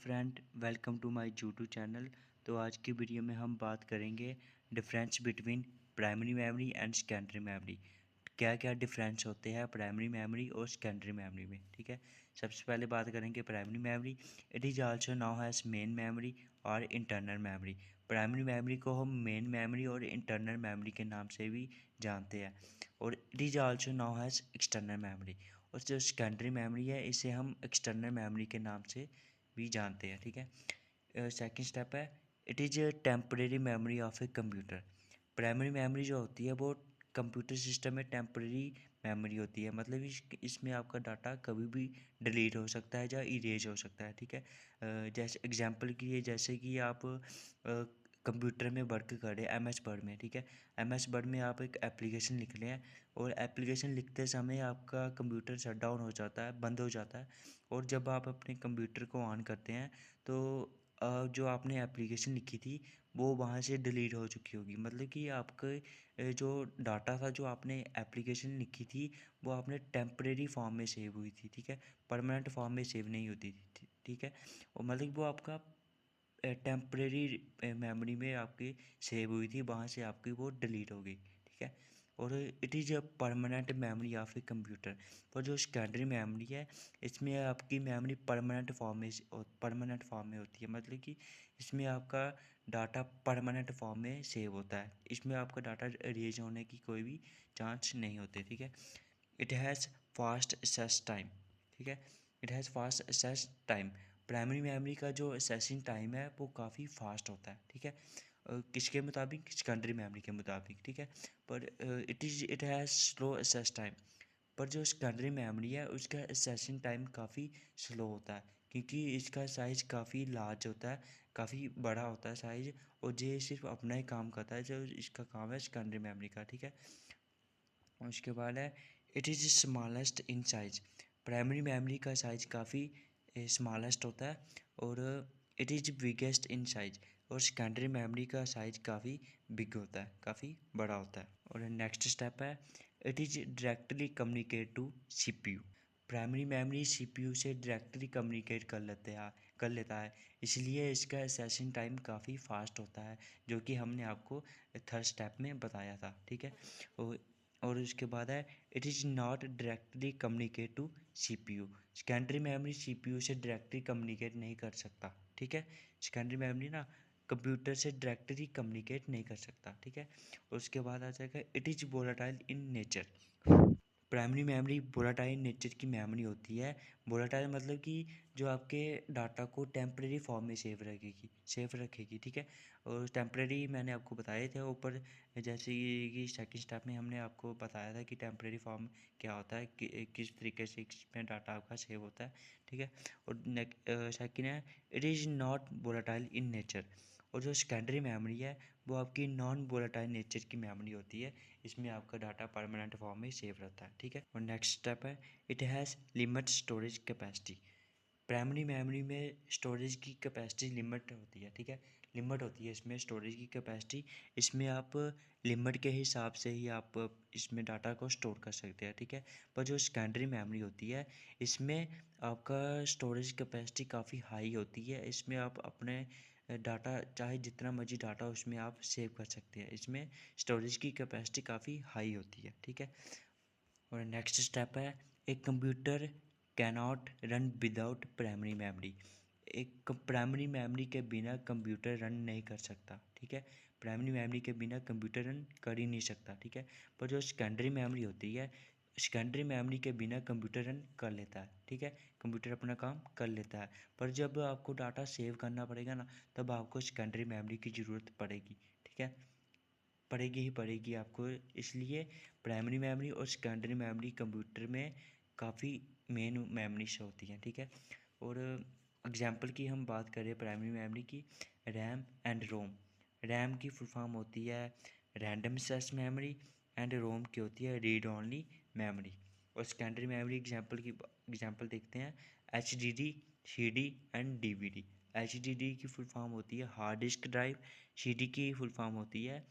Friend, welcome to my YouTube channel. तो आज की वीडियो में हम बात करेंगे difference between primary memory and secondary memory. क्या क्या डिफरेंस होते हैं प्राइमरी मेमोरी और सेकेंडरी मेमोरी में। ठीक है, सबसे पहले बात करेंगे primary memory. It is also known as main memory और इंटरनल मेमोरी। प्राइमरी मेमोरी को हम मेन मेमोरी और इंटरनल मेमोरी के नाम से भी जानते हैं, और it is also known has external memory. और जो सेकेंडरी मेमोरी है इसे हम एक्सटर्नल मेमोरी के नाम से भी जानते हैं। ठीक है, सेकंड स्टेप है, it is temporary memory of a computer. Primary memory जो होती है वो कंप्यूटर सिस्टम में टेम्परेरी मेमोरी होती है, मतलब इसमें आपका डाटा कभी भी डिलीट हो सकता है या इरेज हो सकता है। ठीक है, जैसे एग्जांपल के लिए, जैसे कि आप कंप्यूटर में वर्क करें एम एस वर्ड में। ठीक है, एम एस वर्ड में आप एक एप्लीकेशन लिख रहे हैं, और एप्लीकेशन लिखते समय आपका कंप्यूटर शट डाउन हो जाता है, बंद हो जाता है, और जब आप अपने कंप्यूटर को ऑन करते हैं तो जो आपने एप्लीकेशन लिखी थी वो वहाँ से डिलीट हो चुकी होगी। मतलब कि आपके जो डाटा था, जो आपने एप्लीकेशन लिखी थी, वो आपने टेम्परेरी फॉर्म में सेव हुई थी। ठीक है, परमानेंट फॉर्म में सेव नहीं होती थी। ठीक है, और मतलब वो आपका टेम्परेरी मेमोरी में आपकी सेव हुई थी, वहाँ से आपकी वो डिलीट हो गई। ठीक है, और it is a permanent memory of a computer. पर जो सेकेंडरी मेमोरी है, इसमें आपकी मेमोरी परमानेंट फॉर्म में होती है। मतलब कि इसमें आपका डाटा परमानेंट फॉर्म में सेव होता है, इसमें आपका डाटा इरेज होने की कोई भी चांस नहीं होते। ठीक है, it has fast access time. ठीक है, it has fast access time. Primary memory का जो एक्सेसिंग टाइम है वो काफ़ी फास्ट होता है। ठीक है, किसके मुताबिक? सेकेंडरी मेमोरी के मुताबिक। ठीक है, पर it has slow access time. पर जो सेकेंडरी मेमोरी है उसका एक्सेसिंग टाइम काफ़ी स्लो होता है, क्योंकि इसका साइज़ काफ़ी लार्ज होता है, काफ़ी बड़ा होता है साइज़, और ये सिर्फ अपना ही काम करता है जो इसका काम है सेकेंडरी मेमोरी का। ठीक है, उसके बाद है, it is smallest in size. Primary memory का साइज़ काफ़ी स्मॉलेस्ट होता है, और it is biggest in size. और सेकेंडरी मेमोरी का साइज़ काफ़ी बिग होता है, काफ़ी बड़ा होता है। और नेक्स्ट स्टेप है, it is directly communicate to CPU. Primary memory CPU से डायरेक्टली कम्युनिकेट कर लेता है, इसलिए इसका एक्सेसिंग टाइम काफ़ी फास्ट होता है, जो कि हमने आपको थर्ड स्टेप में बताया था। ठीक है, और और उसके बाद है, it is not directly communicate to CPU. Secondary memory CPU से डायरेक्टली कम्युनिकेट नहीं कर सकता। ठीक है, सेकेंडरी मेमोरी ना कंप्यूटर से डायरेक्टली कम्युनिकेट नहीं कर सकता। ठीक है, उसके बाद आ जाएगा, it is volatile in nature. Primary memory volatile nature की मेमोरी होती है। वोलेटाइल मतलब कि जो आपके डाटा को टेम्परेरी फॉर्म में सेव रखेगी। ठीक है, और टेम्परेरी मैंने आपको बताए थे ऊपर, जैसे कि सेकंड स्टेप में हमने आपको बताया था कि टेम्परेरी फॉर्म क्या होता है, किस तरीके से इसमें डाटा आपका सेव होता है। ठीक है, और सेकंड है, it is not volatile in nature. और जो सेकेंडरी मेमोरी है वो आपकी नॉन वोलेटाइल नेचर की मेमोरी होती है, इसमें आपका डाटा परमानेंट फॉर्म में सेव रहता है। ठीक है, और नेक्स्ट स्टेप है, it has limit storage capacity. Primary memory में स्टोरेज की कैपेसिटी लिमिट होती है। ठीक है, लिमिट होती है इसमें स्टोरेज की कैपेसिटी। इसमें आप लिमिट के हिसाब से ही आप इसमें डाटा को स्टोर कर सकते हैं। ठीक है, पर जो सेकेंडरी मेमोरी होती है इसमें आपका स्टोरेज कैपेसिटी काफ़ी हाई होती है, इसमें आप अपने डाटा चाहे जितना मर्जी डाटा उसमें आप सेव कर सकते हैं, इसमें स्टोरेज की कैपेसिटी काफ़ी हाई होती है। ठीक है, और नेक्स्ट स्टेप है, एक computer cannot run without primary memory. एक प्राइमरी मेमोरी के बिना कंप्यूटर रन नहीं कर सकता। ठीक है, प्राइमरी मेमोरी के बिना कंप्यूटर रन कर ही नहीं सकता। ठीक है, पर जो सेकेंडरी मेमोरी होती है, सेकेंडरी मेमोरी के बिना कंप्यूटर रन कर लेता है। ठीक है, कंप्यूटर अपना काम कर लेता है, पर जब आपको डाटा सेव करना पड़ेगा ना, तब आपको सेकेंडरी मेमोरी की ज़रूरत पड़ेगी। ठीक है, पड़ेगी ही पड़ेगी आपको, इसलिए प्राइमरी मेमोरी और सेकेंडरी मेमोरी कंप्यूटर में काफ़ी मेन मेमोरीज होती हैं। ठीक है, और एग्जांपल की हम बात करें प्राइमरी मेमोरी की, रैम एंड रोम। रैम की फुल फॉर्म होती है random access memory, and ROM की होती है रीड ओनली मेमोरी। और सेकेंडरी मेमोरी एग्जांपल देखते हैं, H D D, C D and D V D. H D D की फुल फॉर्म होती है hard disk drive, C D की फुल फॉर्म होती है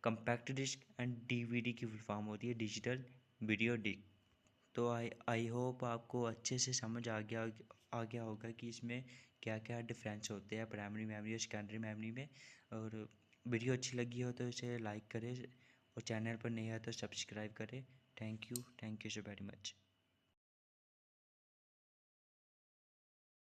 कंपैक्ट डिस्क, एंड डीवीडी की फुल फॉर्म होती है डिजिटल वीडियो डिस्क। तो आई होप आपको अच्छे से समझ आ गया होगा कि इसमें क्या क्या डिफरेंस होते हैं प्राइमरी मेमोरी और सेकेंडरी मेमोरी में। और वीडियो अच्छी लगी हो तो इसे लाइक करें और चैनल पर नया है तो सब्सक्राइब करें। Thank you so very much.